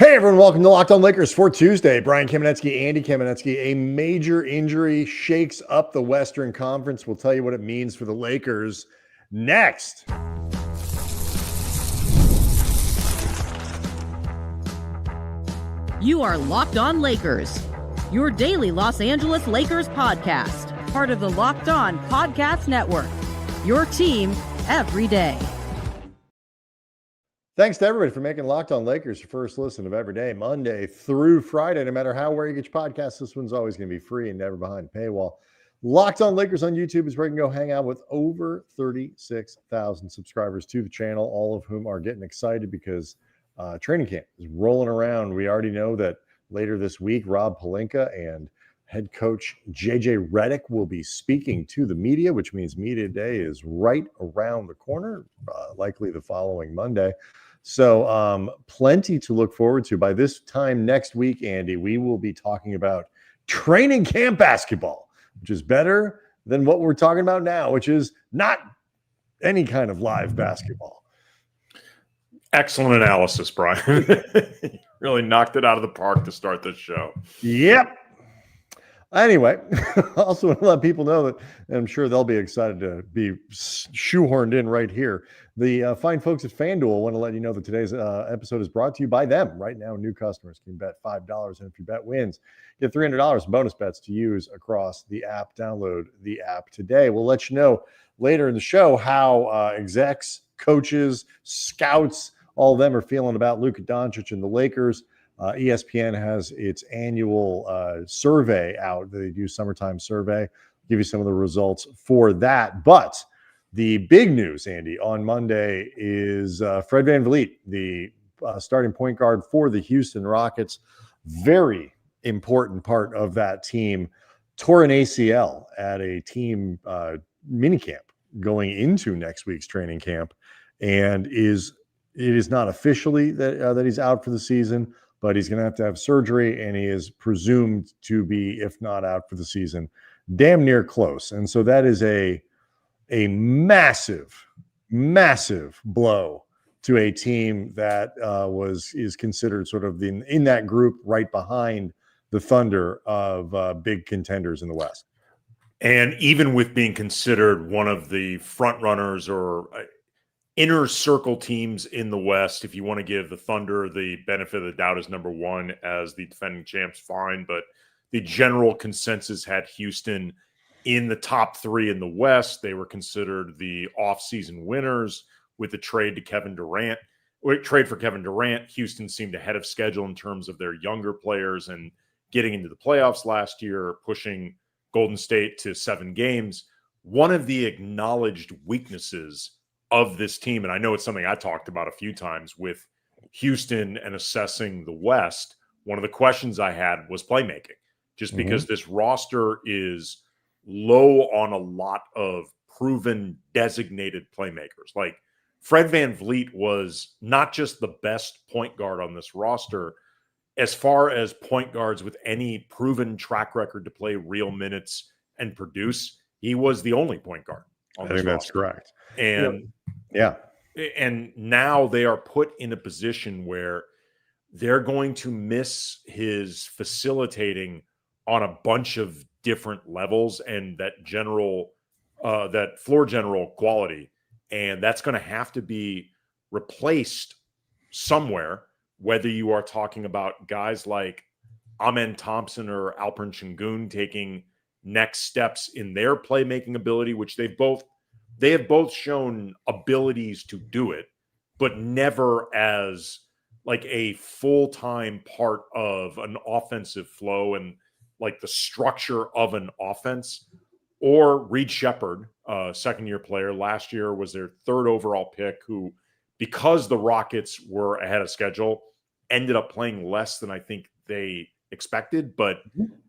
Hey everyone, welcome to Locked On Lakers for Tuesday. Brian Kamenetsky, Andy Kamenetsky. A major injury shakes up the Western Conference. We'll tell you what it means for the Lakers next. You are Locked On Lakers, your daily Los Angeles Lakers podcast, part of the Locked On Podcast Network, your team every day. Thanks to everybody for making Locked On Lakers your first listen of every day, Monday through Friday. No matter where you get your podcast, this one's always going to be free and never behind a paywall. Locked On Lakers on YouTube is where you can go hang out with over 36,000 subscribers to the channel, all of whom are getting excited because training camp is rolling around. We already know that later this week, Rob Pelinka and head coach JJ Redick will be speaking to the media, which means media day is right around the corner, likely the following Monday. So plenty to look forward to. By this time next week, Andy, we will be talking about training camp basketball, which is better than what we're talking about now, which is not any kind of live basketball. Excellent analysis, Brian. Really knocked it out of the park to start this show. Yep. Anyway, also want to let people know that, and I'm sure they'll be excited to be shoehorned in right here. The fine folks at FanDuel want to let you know that today's episode is brought to you by them. Right now, new customers can bet $5, and if your bet wins, get $300 in bonus bets to use across the app. Download the app today. We'll let you know later in the show how execs, coaches, scouts, all of them are feeling about Luka Dončić and the Lakers. ESPN has its annual survey out. They do summertime survey. Give you some of the results for that. But the big news, Andy, on Monday is Fred VanVleet, the starting point guard for the Houston Rockets. Very important part of that team. Tore an ACL at a team minicamp going into next week's training camp, and it is not officially that he's out for the season, but he's going to have surgery, and he is presumed to be, if not out for the season, damn near close. And so that is a massive, massive blow to a team that is considered sort of in that group right behind the Thunder of big contenders in the West. And even with being considered one of the front runners or inner circle teams in the West, if you want to give the Thunder the benefit of the doubt as number one as the defending champs, fine. But the general consensus had Houston in the top three in the West. They were considered the offseason winners with the trade for Kevin Durant. Houston seemed ahead of schedule in terms of their younger players and getting into the playoffs last year, pushing Golden State to 7 games. One of the acknowledged weaknesses of this team, and I know it's something I talked about a few times with Houston and assessing the West, one of the questions I had was playmaking, just because this roster is low on a lot of proven designated playmakers. Like Fred VanVleet was not just the best point guard on this roster, as far as point guards with any proven track record to play real minutes and produce, he was the only point guard on this roster. That's correct. And and now they are put in a position where they're going to miss his facilitating on a bunch of different levels and that floor general quality. And that's going to have to be replaced somewhere, whether you are talking about guys like Amen Thompson or Alperen Şengün taking next steps in their playmaking ability, which they have both shown abilities to do it, but never as like a full-time part of an offensive flow and like the structure of an offense. Or Reed Shepherd, second-year player, last year was their 3rd overall pick, who, because the Rockets were ahead of schedule, ended up playing less than I think they expected. But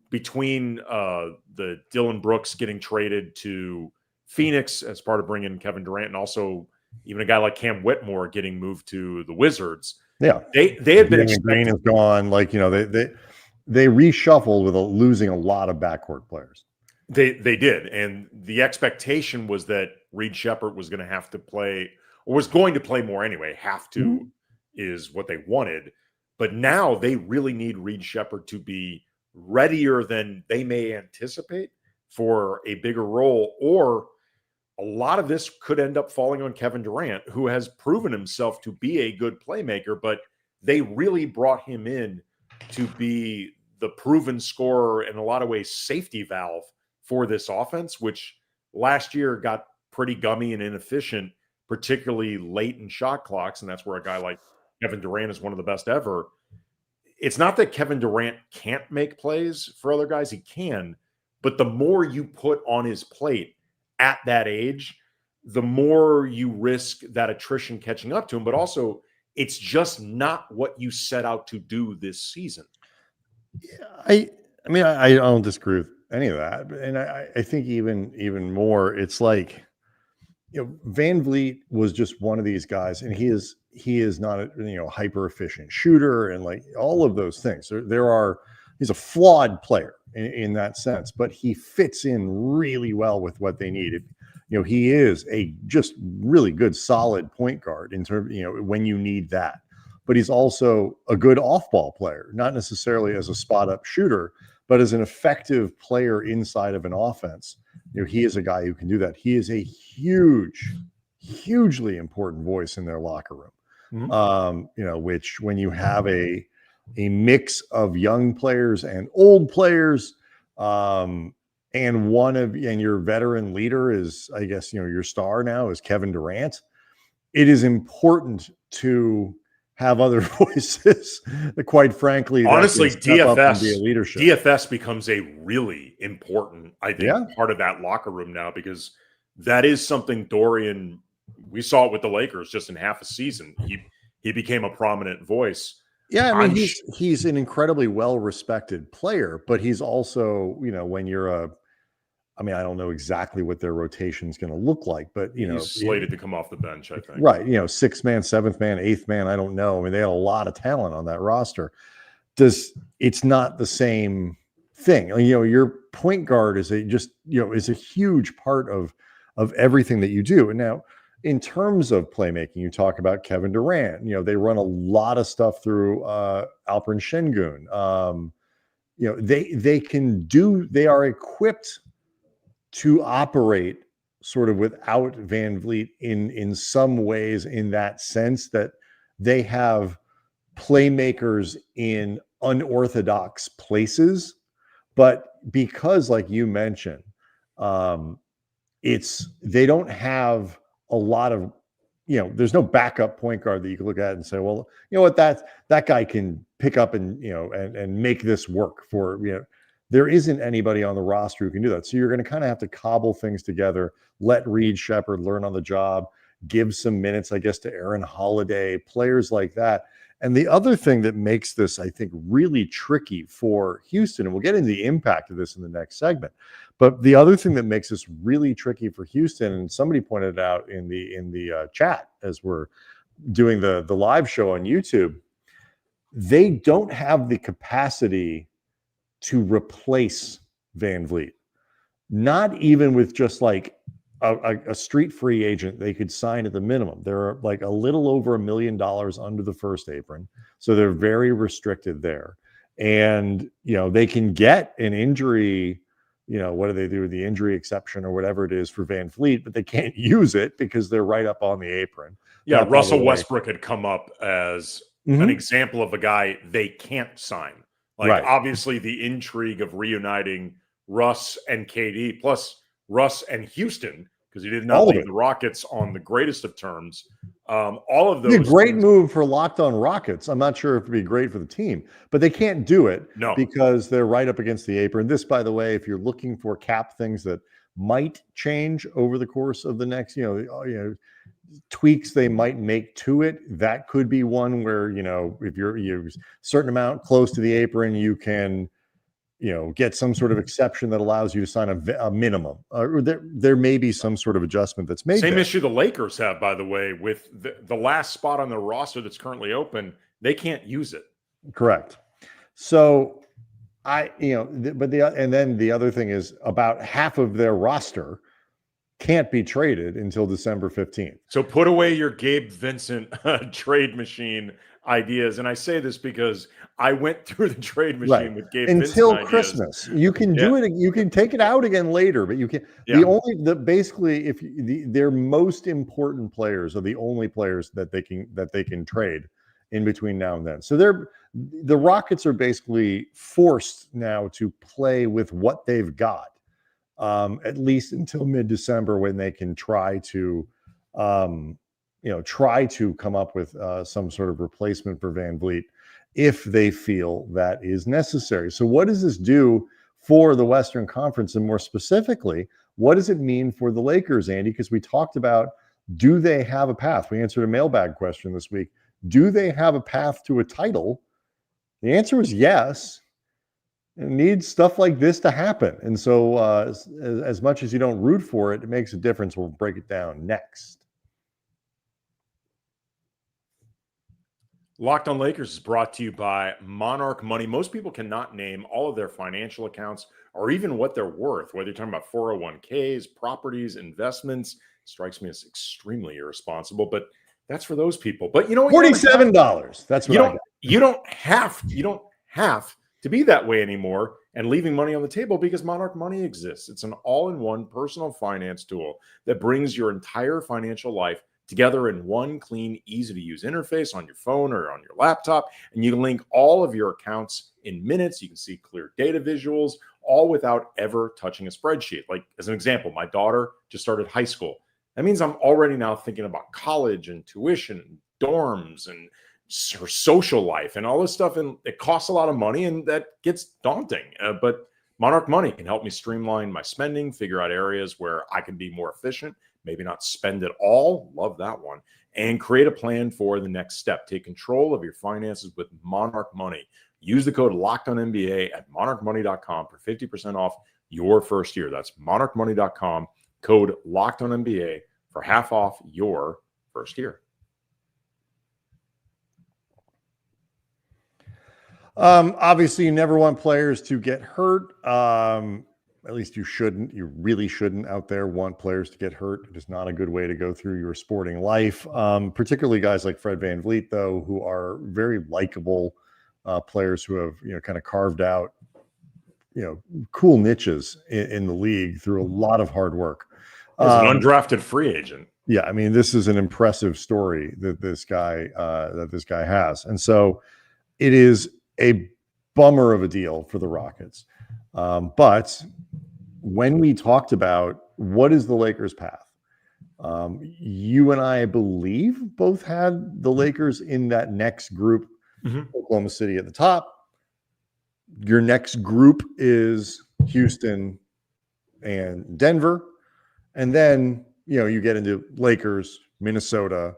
between the Dylan Brooks getting traded to Phoenix as part of bringing Kevin Durant, and also even a guy like Cam Whitmore getting moved to the Wizards. Yeah, they had been expecting. Green is gone. Like, you know, they reshuffled with losing a lot of backcourt players. They did, and the expectation was that Reed Shepherd was going to have to play, or was going to play more anyway. Have to is what they wanted. But now they really need Reed Shepherd to be readier than they may anticipate for a bigger role, or a lot of this could end up falling on Kevin Durant, who has proven himself to be a good playmaker, but they really brought him in to be the proven scorer, in a lot of ways, safety valve for this offense, which last year got pretty gummy and inefficient, particularly late in shot clocks. And that's where a guy like Kevin Durant is one of the best ever. It's not that Kevin Durant can't make plays for other guys. He can, but the more you put on his plate at that age, the more you risk that attrition catching up to him. But also, it's just not what you set out to do this season. I mean, I don't disagree with any of that. And I think even more, it's like, VanVleet was just one of these guys, and he is not a hyper efficient shooter and like all of those things. He's a flawed player in that sense, but he fits in really well with what they need. He is a just really good, solid point guard in terms, when you need that. But he's also a good off-ball player, not necessarily as a spot-up shooter, but as an effective player inside of an offense. He is a guy who can do that. He is a hugely important voice in their locker room. Mm-hmm. Which when you have a mix of young players and old players, and your veteran leader is, I guess, your star now is Kevin Durant. It is important to have other voices that, quite frankly, honestly, DFS becomes a really important, I think, part of that locker room now, because that is something Dorian, we saw it with the Lakers just in half a season. He became a prominent voice. Yeah, I mean, he's an incredibly well-respected player, but he's also, when you're I don't know exactly what their rotation is going to look like, but he's slated to come off the bench, I think. Right, 6th man, 7th man, 8th man, I don't know. I mean, they had a lot of talent on that roster. It's not the same thing. Your point guard is a huge part of everything that you do. And now, in terms of playmaking, you talk about Kevin Durant. They run a lot of stuff through Alperen Şengün. They are equipped to operate sort of without VanVleet in some ways, in that sense that they have playmakers in unorthodox places. But because, like you mentioned, they don't have a lot of, there's no backup point guard that you can look at and say, well, what, that guy can pick up and, and make this work for, there isn't anybody on the roster who can do that. So you're going to kind of have to cobble things together, let Reed Shepherd learn on the job, give some minutes, I guess, to Aaron Holiday, players like that. And the other thing that makes this, I think, really tricky for Houston, and we'll get into the impact of this in the next segment, but the other thing that makes this really tricky for Houston, and somebody pointed it out in the chat as we're doing the live show on YouTube, they don't have the capacity to replace VanVleet. Not even with just like a street free agent they could sign at the minimum. They're like a little over $1 million under the first apron. So they're very restricted there. And, they can get an injury, what do they do with the injury exception or whatever it is for VanVleet, but they can't use it because they're right up on the apron. Yeah, Russell Westbrook had come up as an example of a guy they can't sign. Obviously, the intrigue of reuniting Russ and KD, plus Russ and Houston, because he did not leave the Rockets on the greatest of terms. All of those. It's a great move for Locked On Rockets. I'm not sure if it'd be great for the team, but they can't do it because they're right up against the apron. This, by the way, if you're looking for cap things that might change over the course of the next, tweaks they might make to it, that could be one where, if you're a certain amount close to the apron, you can, get some sort of exception that allows you to sign a minimum. Or there may be some sort of adjustment that's made. Same issue the Lakers have, by the way, with the last spot on the roster that's currently open. They can't use it. Correct. So and then the other thing is about half of their roster can't be traded until December 15th. So put away your Gabe Vincent trade machine ideas. And I say this because I went through the trade machine with Gabe until Vincent Christmas. You can do it. You can take it out again later, but you can. Basically, if their most important players are the only players that they can trade in between now and then. So the Rockets are basically forced now to play with what they've got, at least until mid-December, when they can try to come up with some sort of replacement for VanVleet if they feel that is necessary. So what does this do for the Western Conference? And more specifically, what does it mean for the Lakers, Andy? Because we talked about, do they have a path? We answered a mailbag question this week. Do they have a path to a title? The answer is yes. It needs stuff like this to happen. And so as much as you don't root for it, it makes a difference. We'll break it down next. Locked on Lakers is brought to you by Monarch Money. Most people cannot name all of their financial accounts or even what they're worth, whether you're talking about 401ks, properties, investments. Strikes me as extremely irresponsible, but that's for those people. But you know what? $47. That's what you don't have to be that way anymore and leaving money on the table, because Monarch Money exists. It's an all-in-one personal finance tool that brings your entire financial life together in one clean, easy-to-use interface on your phone or on your laptop, and you can link all of your accounts in minutes. You can see clear data visuals, all without ever touching a spreadsheet. Like, as an example, my daughter just started high school. That means I'm already now thinking about college and tuition and dorms and her social life and all this stuff, and it costs a lot of money, and that gets daunting. But Monarch Money can help me streamline my spending, figure out areas where I can be more efficient, maybe not spend it all, love that one, and create a plan for the next step. Take control of your finances with Monarch Money. Use the code LOCKEDONNBA at monarchmoney.com for 50% off your first year. That's monarchmoney.com, code LOCKEDONNBA for half off your first year. Obviously, you never want players to get hurt. At least you shouldn't. You really shouldn't out there want players to get hurt. It is not a good way to go through your sporting life. Particularly guys like Fred VanVleet, though, who are very likable players who have kind of carved out cool niches in the league through a lot of hard work. As an undrafted free agent. Yeah, I mean, this is an impressive story that this guy has, and so it is a bummer of a deal for the Rockets. But when we talked about what is the Lakers' path, you and I believe both had the Lakers in that next group, Oklahoma City at the top. Your next group is Houston and Denver. And then, you get into Lakers, Minnesota,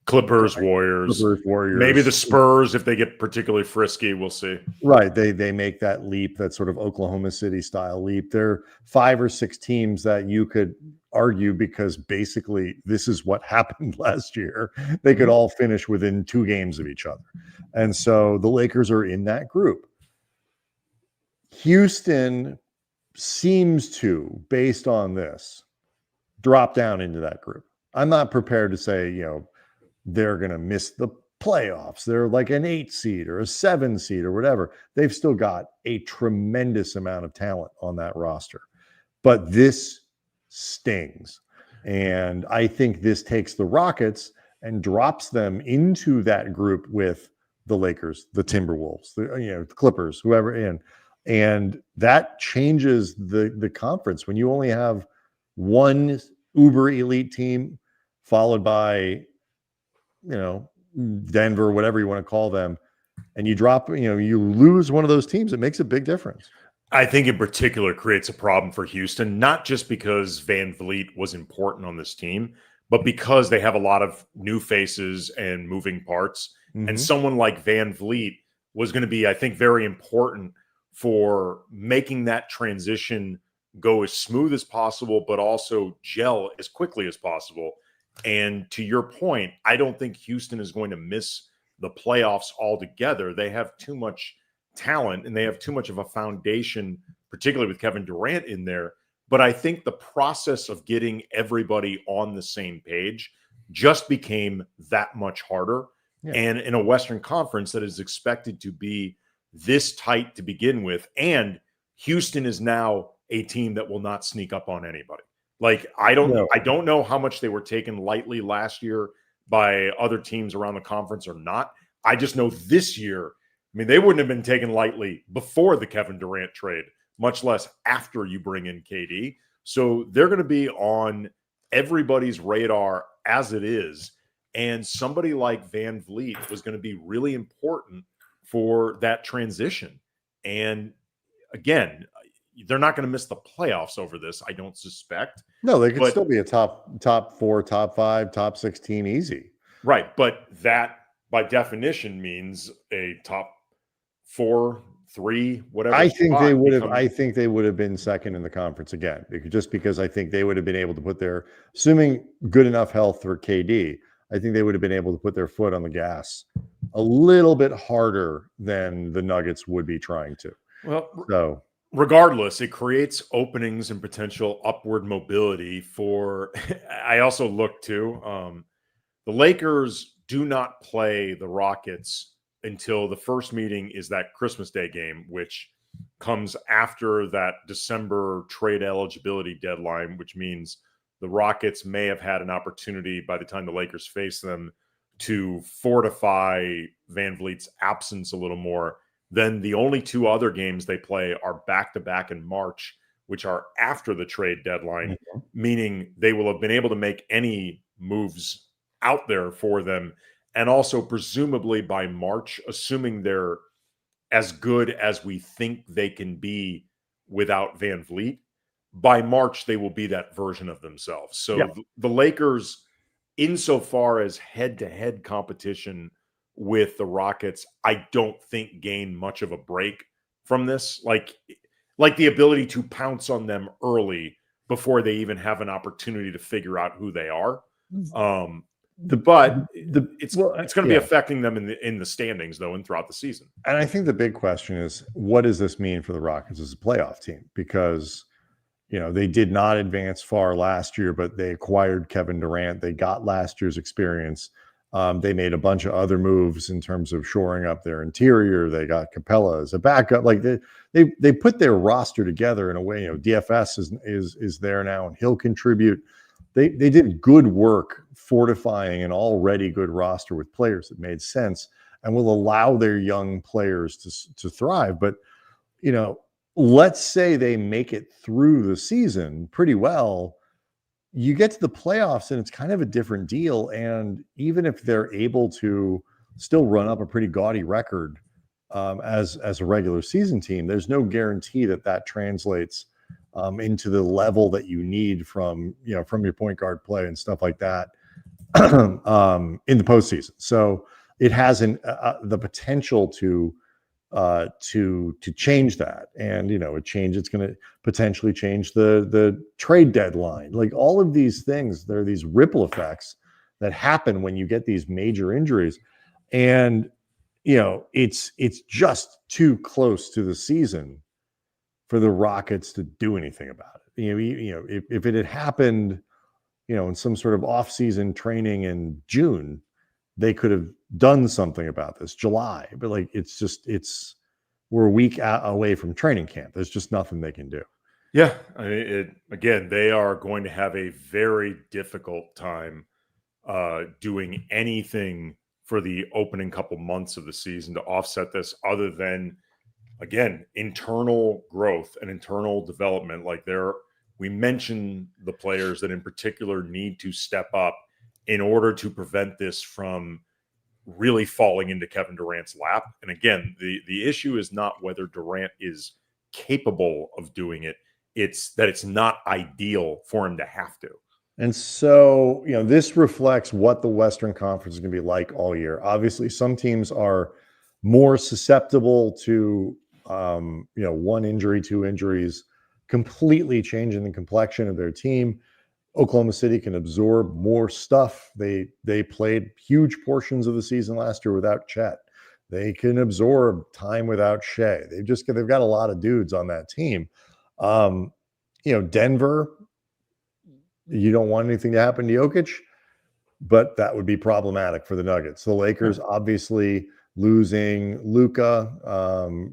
Clippers, Warriors, maybe the Spurs if they get particularly frisky. We'll see. Right. They make that leap, that sort of Oklahoma City style leap. There are 5 or 6 teams that you could argue, because basically this is what happened last year. They could all finish within 2 games of each other. And so the Lakers are in that group. Houston seems to, based on this, drop down into that group. I'm not prepared to say, they're going to miss the playoffs. They're like an 8 seed or a 7 seed or whatever. They've still got a tremendous amount of talent on that roster. But this stings. And I think this takes the Rockets and drops them into that group with the Lakers, the Timberwolves, the Clippers, whoever. And that changes the conference when you only have one uber elite team followed by Denver, whatever you want to call them, and you drop, you lose one of those teams. It makes a big difference. I think in particular creates a problem for Houston, not just because VanVleet was important on this team, but because they have a lot of new faces and moving parts. And someone like VanVleet was going to be, I think, very important for making that transition go as smooth as possible, but also gel as quickly as possible. And to your point, I don't think Houston is going to miss the playoffs altogether. They have too much talent and they have too much of a foundation, particularly with Kevin Durant in there. But I think the process of getting everybody on the same page just became that much harder Yeah. And in a Western Conference that is expected to be this tight to begin with. And Houston is now a team that will not sneak up on anybody. Like, I don't know how much they were taken lightly last year by other teams around the conference or not. I just know this year, I mean, they wouldn't have been taken lightly before the Kevin Durant trade, much less after you bring in KD. So they're going to be on everybody's radar as it is. And somebody like VanVleet was going to be really important for that transition. And again, they're not going to miss the playoffs over this, I don't suspect. No, they could still be a top 4, top 5, top 6 team easy. Right. But that by definition means a top 4, 3, whatever. I think they would have. I think they would have been second in the conference again, because I think they would have been able to put their, assuming good enough health for KD, I think they would have been able to put their foot on the gas a little bit harder than the Nuggets would be trying to. Well, so regardless, it creates openings and potential upward mobility for. I also look to the Lakers do not play the Rockets until the first meeting is that Christmas Day game, which comes after that December trade eligibility deadline, which means the Rockets may have had an opportunity by the time the Lakers face them to fortify VanVleet's absence a little more. Then the only 2 other games they play are back-to-back in March, which are after the trade deadline, meaning they will have been able to make any moves out there for them. And also presumably by March, assuming they're as good as we think they can be without VanVleet, by March, they will be that version of themselves. So the Lakers, insofar as head-to-head competition with the Rockets, I don't think gain much of a break from this. Like the ability to pounce on them early before they even have an opportunity to figure out who they are. It's going to be affecting them in the standings, though, and throughout the season. And I think the big question is, what does this mean for the Rockets as a playoff team? Because they did not advance far last year, but they acquired Kevin Durant. They got last year's experience. They made a bunch of other moves in terms of shoring up their interior. They got Capella as a backup. Like they put their roster together in a way. DFS is there now, and he'll contribute. They did good work fortifying an already good roster with players that made sense and will allow their young players to thrive. But let's say they make it through the season pretty well. You get to the playoffs and it's kind of a different deal. And even if they're able to still run up a pretty gaudy record as a regular season team, there's no guarantee that translates into the level that you need from your point guard play and stuff like that in the postseason. So it has the potential to change that. And it's going to potentially change the trade deadline. Like all of these things, there are these ripple effects that happen when you get these major injuries. And it's just too close to the season for the Rockets to do anything about it. If it had happened in some sort of off-season training in June, they could have done something about this. July, but we're a week away from training camp. There's just nothing they can do. Yeah, again, they are going to have a very difficult time doing anything for the opening couple months of the season to offset this, other than, again, internal growth and internal development. We mentioned the players that in particular need to step up in order to prevent this from really falling into Kevin Durant's lap. And again, the issue is not whether Durant is capable of doing it. It's that it's not ideal for him to have to. And so, this reflects what the Western Conference is going to be like all year. Obviously, some teams are more susceptible to, 1 injury, 2 injuries, completely changing the complexion of their team. Oklahoma City can absorb more stuff. They played huge portions of the season last year without Chet. They can absorb time without Shea. They've got a lot of dudes on that team. Denver, you don't want anything to happen to Jokic. but that would be problematic for the Nuggets. The Lakers obviously losing Luka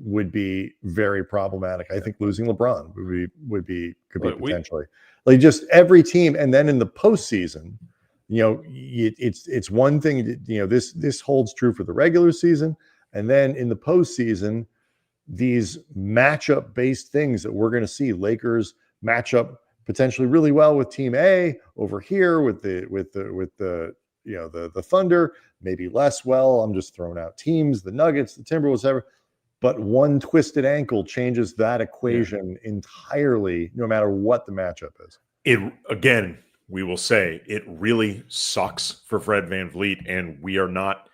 would be very problematic. I think losing LeBron could be potentially like just every team. And then in the postseason, it's one thing. This holds true for the regular season, and then in the postseason, these matchup based things that we're going to see. Lakers match up potentially really well with Team A over here with the Thunder, maybe less well. I'm just throwing out teams, the Nuggets, the Timberwolves, whatever. But one twisted ankle changes that equation entirely, no matter what the matchup is. Again, we will say it really sucks for Fred VanVleet, and we are not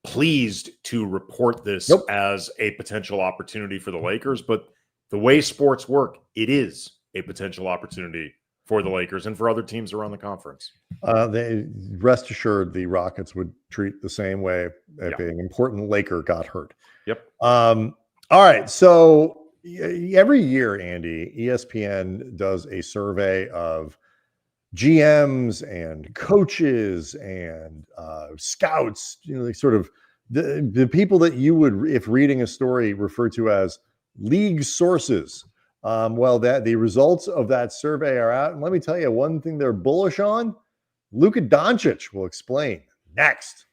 pleased to report this as a potential opportunity for the Lakers. But the way sports work, it is a potential opportunity for the Lakers and for other teams around the conference. They rest assured the Rockets would treat the same way if an important Laker got hurt. Yep. All right. So every year, Andy, ESPN does a survey of GMs and coaches and scouts, sort of the people that you would, if reading a story, refer to as league sources. The results of that survey are out. And let me tell you one thing they're bullish on. Luka Dončić will explain next.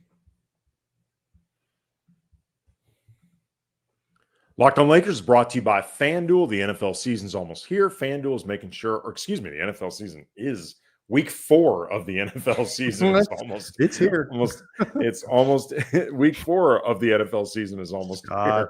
Locked On Lakers is brought to you by FanDuel. The NFL season's almost here. FanDuel is making sure, the NFL season is week 4 of the NFL season. It's here. It's almost week 4 of the NFL season is almost here.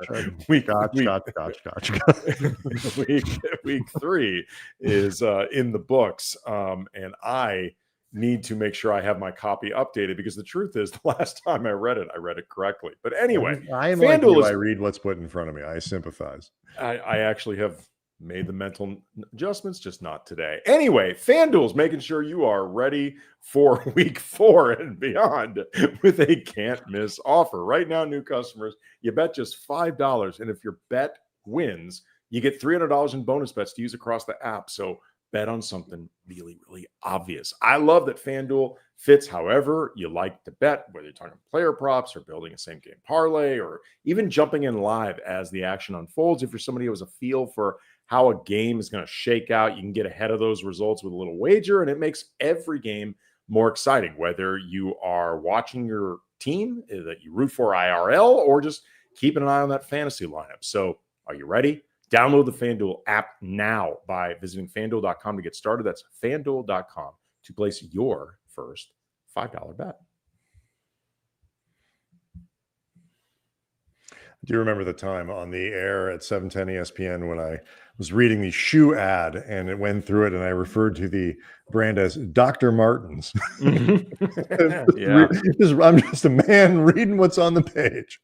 Week 3 is in the books. And I need to make sure I have my copy updated because the truth is the last time I read it correctly. But anyway, I am like you, I read what's put in front of me. I sympathize. I actually have made the mental adjustments, just not today. Anyway, FanDuel's making sure you are ready for week 4 and beyond with a can't miss offer. Right now, new customers, you bet just $5. And if your bet wins, you get $300 in bonus bets to use across the app. So bet on something really, really obvious. I love that FanDuel fits however you like to bet, whether you're talking player props or building a same game parlay or even jumping in live as the action unfolds. If you're somebody who has a feel for how a game is going to shake out, you can get ahead of those results with a little wager, and it makes every game more exciting, whether you are watching your team that you root for IRL or just keeping an eye on that fantasy lineup. So are you ready? Download the FanDuel app now by visiting FanDuel.com to get started. That's FanDuel.com to place your first $5 bet. Do you remember the time on the air at 710 ESPN when I was reading the shoe ad and it went through it and I referred to the brand as Dr. Martens? Yeah. I'm just a man reading what's on the page.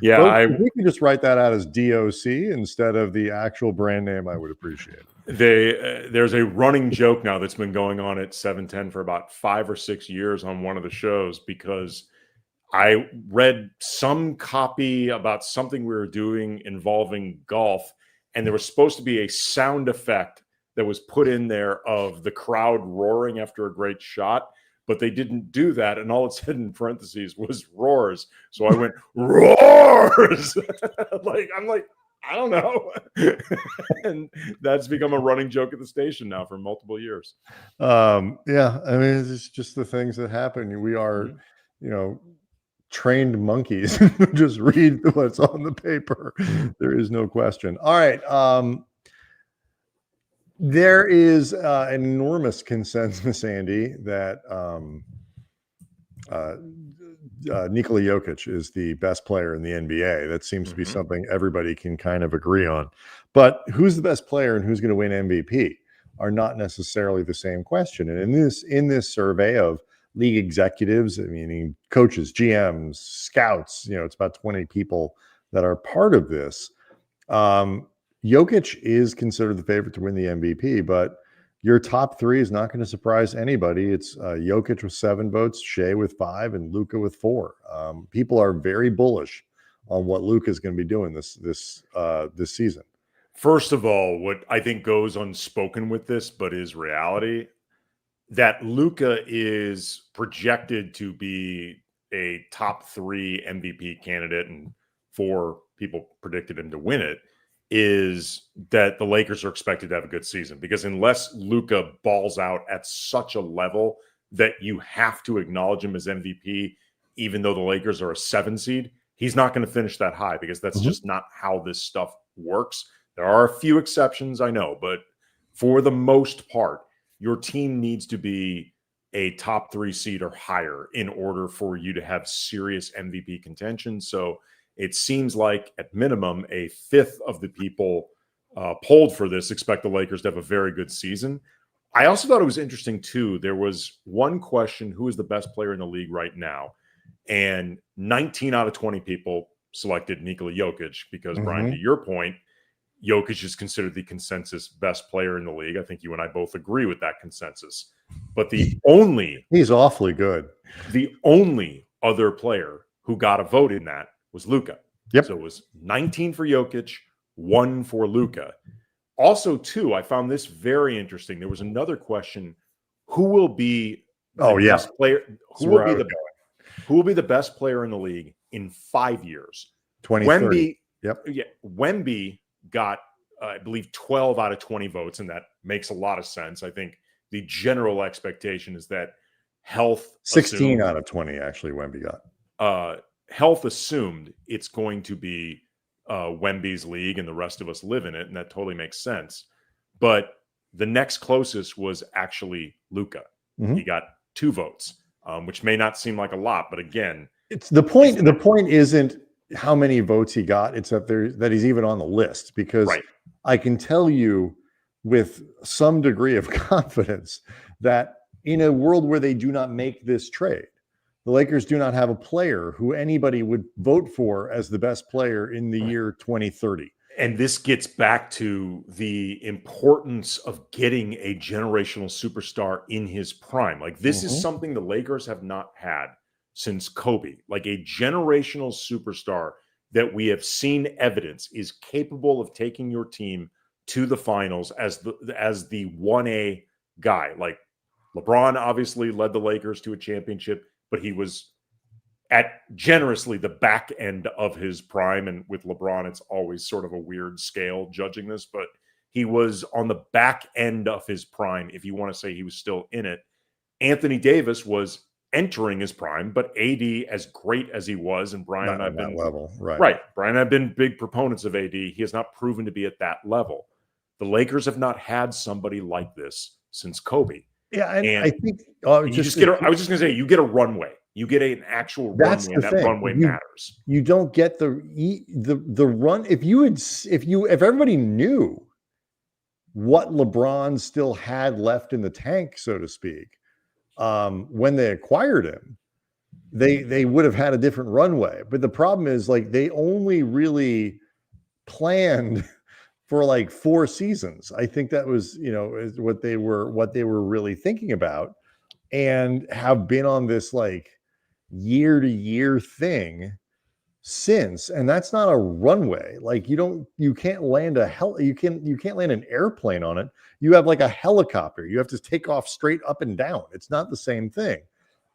Yeah, if we could just write that out as DOC instead of the actual brand name, I would appreciate it. There's a running joke now that's been going on at 710 for about 5 or 6 years on one of the shows because I read some copy about something we were doing involving golf, and there was supposed to be a sound effect that was put in there of the crowd roaring after a great shot. But they didn't do that, and all it said in parentheses was roars. So I went, roars! I'm like, I don't know. And that's become a running joke at the station now for multiple years. Yeah, I mean, it's just the things that happen. We are, trained monkeys. Just read what's on the paper. There is no question. All right. There is an enormous consensus, Andy, that Nikola Jokic is the best player in the NBA. That seems to be something everybody can kind of agree on. But who's the best player and who's going to win MVP are not necessarily the same question. And in this survey of league executives, meaning coaches, GMs, scouts, it's about 20 people that are part of this. Jokic is considered the favorite to win the MVP, but your top 3 is not going to surprise anybody. It's Jokic with 7 votes, Shea with 5, and Luka with 4. People are very bullish on what Luka is going to be doing this season. First of all, what I think goes unspoken with this, but is reality, that Luka is projected to be a top 3 MVP candidate, and 4 people predicted him to win it, is that the Lakers are expected to have a good season. Because unless Luka balls out at such a level that you have to acknowledge him as MVP, even though the Lakers are a 7 seed, he's not going to finish that high, because that's just not how this stuff works. There are a few exceptions, I know, but for the most part, your team needs to be a top 3 seed or higher in order for you to have serious MVP contention. So it seems like at minimum, a fifth of the people polled for this expect the Lakers to have a very good season. I also thought it was interesting too. There was one question: who is the best player in the league right now? And 19 out of 20 people selected Nikola Jokic, because Brian, to your point, Jokic is considered the consensus best player in the league. I think you and I both agree with that consensus. But he's awfully good. The only other player who got a vote in that was Luka. Yep. So it was 19 for Jokic, 1 for Luka. Also, too, I found this very interesting. There was another question: who will be the best player? Who will be the best player in the league in 5 years? 2030. Wemby got, I believe, 12 out of 20 votes, and that makes a lot of sense. I think the general expectation is that health 16 out of 20 actually Wemby got. Health assumed it's going to be Wemby's league, and the rest of us live in it, and that totally makes sense. But the next closest was actually Luka. He got 2 votes, which may not seem like a lot, but again, it's the point. The point isn't how many votes he got; it's that he's even on the list. Because I can tell you with some degree of confidence that in a world where they do not make this trade, the Lakers do not have a player who anybody would vote for as the best player in the year 2030. And this gets back to the importance of getting a generational superstar in his prime. Like, this is something the Lakers have not had since Kobe. Like, a generational superstar that we have seen evidence is capable of taking your team to the finals as the 1A guy. Like, LeBron obviously led the Lakers to a championship, but he was at generously the back end of his prime. And with LeBron, it's always sort of a weird scale judging this, but he was on the back end of his prime, if you want to say he was still in it. Anthony Davis was entering his prime, but AD, as great as he was, and Brian and I've been level, right. Brian and I've been big proponents of AD. He has not proven to be at that level. The Lakers have not had somebody like this since Kobe. Yeah, and I think I was just going to say, you get a runway. You get an actual runway, and that runway matters. You don't get the run. If everybody knew what LeBron still had left in the tank, so to speak, when they acquired him, they would have had a different runway. But the problem is, like, they only really planned for like 4 seasons. I think that was, is what they were really thinking about, and have been on this like year-to-year thing since. And that's not a runway. Like, you can't land you can't land an airplane on it. You have like a helicopter. You have to take off straight up and down. It's not the same thing.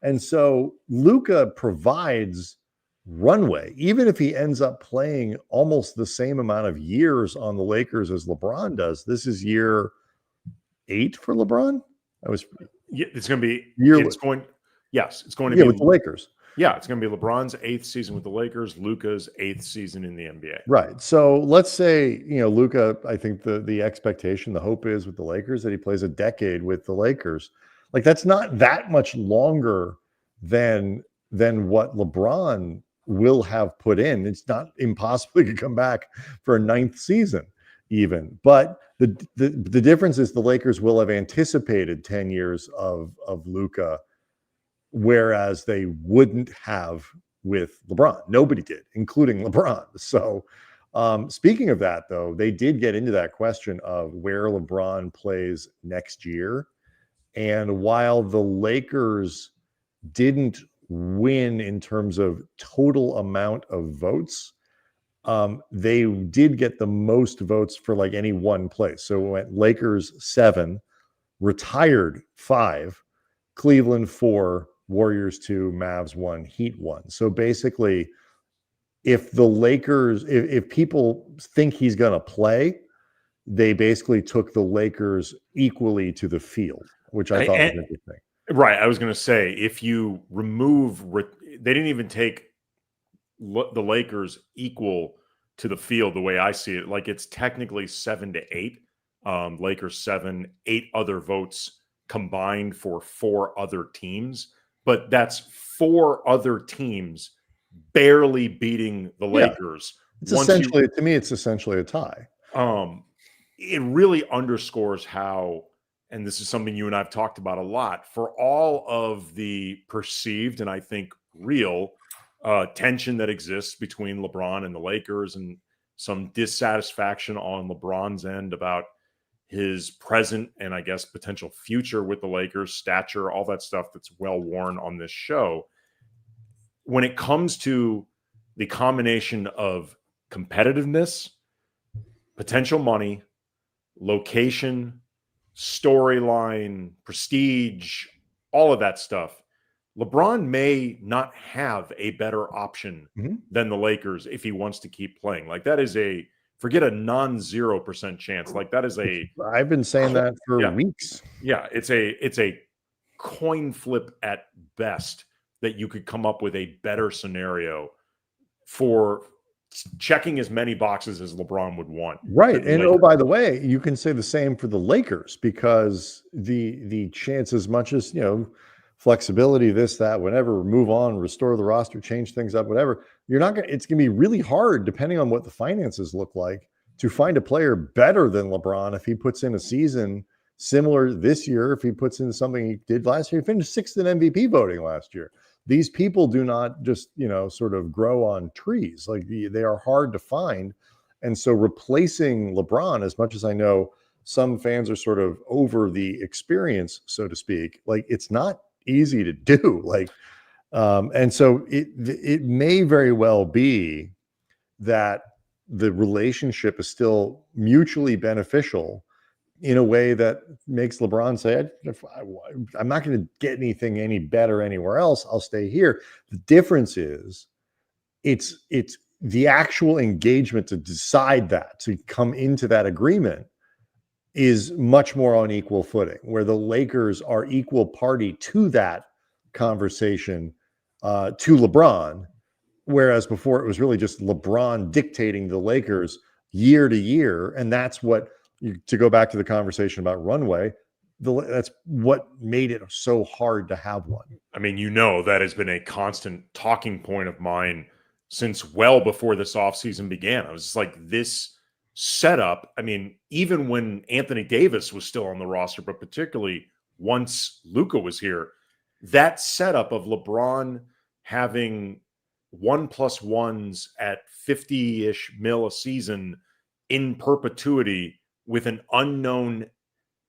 And so Luka provides runway, even if he ends up playing almost the same amount of years on the Lakers as LeBron does. This is year 8 for LeBron. It's going to be it's going to be with the Lakers. Yeah, it's going to be LeBron's 8th season with the Lakers, Luka's 8th season in the NBA. Right. So let's say, Luka, I think the expectation, the hope is with the Lakers that he plays a decade with the Lakers. Like, that's not that much longer than what LeBron will have put in. It's not impossible to come back for a 9th season even. But the difference is the Lakers will have anticipated 10 years of Luka, whereas they wouldn't have with LeBron. Nobody did, including LeBron. So speaking of that, though, they did get into that question of where LeBron plays next year. And while the Lakers didn't win in terms of total amount of votes, they did get the most votes for like any one place. So it went Lakers 7, retired 5, Cleveland 4, Warriors 2, Mavs 1, Heat 1. So basically, if the Lakers, if people think he's going to play, they basically took the Lakers equally to the field, which I thought was interesting. Right. I was going to say, if you remove, they didn't even take the Lakers equal to the field the way I see it. Like, it's technically 7-8. Lakers 7, 8 other votes combined for 4 other teams, but that's 4 other teams barely beating the Lakers. It's essentially, to me, it's essentially a tie. It really underscores how, and this is something you and I've talked about a lot, for all of the perceived and I think real tension that exists between LeBron and the Lakers, and some dissatisfaction on LeBron's end about his present and I guess potential future with the Lakers, stature, all that stuff that's well worn on this show. When it comes to the combination of competitiveness, potential money, location, storyline, prestige, all of that stuff, LeBron may not have a better option than the Lakers if he wants to keep playing. Like, that is forget a non-0% chance. Like, that is I've been saying that for weeks. Yeah, it's a coin flip at best that you could come up with a better scenario for checking as many boxes as LeBron would want. Right. And oh, by the way, you can say the same for the Lakers, because the chance, as much as, flexibility, this, that, whatever, move on, restore the roster, change things up, whatever, it's going to be really hard, depending on what the finances look like, to find a player better than LeBron if he puts in a season similar this year. If he puts in something he did last year, he finished 6th in MVP voting last year. These people do not just, sort of grow on trees. Like, they are hard to find. And so replacing LeBron, as much as I know some fans are sort of over the experience, so to speak, like, it's not easy to do. Like, and so it may very well be that the relationship is still mutually beneficial in a way that makes LeBron say, I'm not going to get anything any better anywhere else. I'll stay here. The difference is it's the actual engagement to decide that, to come into that agreement, is much more on equal footing, where the Lakers are equal party to that conversation to LeBron, whereas before it was really just LeBron dictating the Lakers year to year. And that's what, to go back to the conversation about runway, that's what made it so hard to have one. I mean, that has been a constant talking point of mine since well before this offseason began. I was just like, this setup, I mean, even when Anthony Davis was still on the roster, but particularly once Luka was here, that setup of LeBron having 1+1s at 50-ish mil a season in perpetuity with an unknown,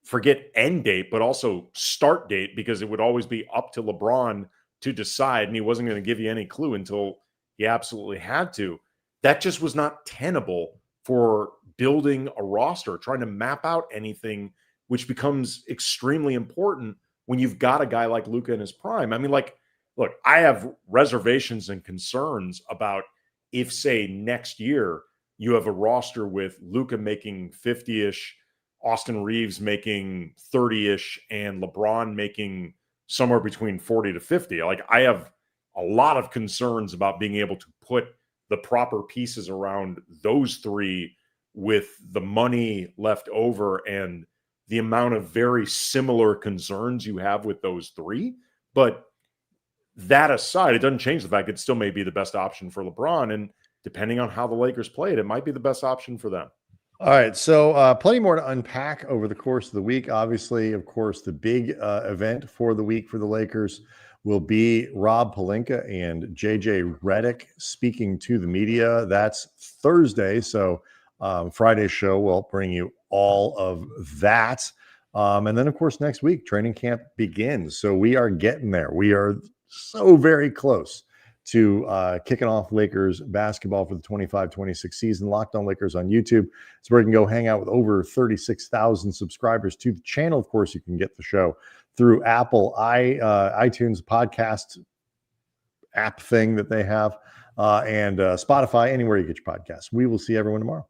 forget end date, but also start date, because it would always be up to LeBron to decide, and he wasn't going to give you any clue until he absolutely had to. That just was not tenable for building a roster, trying to map out anything, which becomes extremely important when you've got a guy like Luka in his prime. I mean, like, look, I have reservations and concerns about if, say, next year you have a roster with Luka making 50-ish, Austin Reeves making 30-ish, and LeBron making somewhere between 40 to 50. Like, I have a lot of concerns about being able to put the proper pieces around those three with the money left over and the amount of very similar concerns you have with those three. But that aside, it doesn't change the fact that it still may be the best option for LeBron. And depending on how the Lakers played, it might be the best option for them. All right. So plenty more to unpack over the course of the week. Obviously, of course, the big event for the week for the Lakers will be Rob Pelinka and JJ Redick speaking to the media. That's Thursday. So Friday's show will bring you all of that. And then, of course, next week, training camp begins. So we are getting there. We are so very close to kicking off Lakers basketball for the 25-26 season. Locked On Lakers on YouTube. It's where you can go hang out with over 36,000 subscribers to the channel. Of course, you can get the show through Apple, iTunes podcast app thing that they have, and Spotify, anywhere you get your podcasts. We will see everyone tomorrow.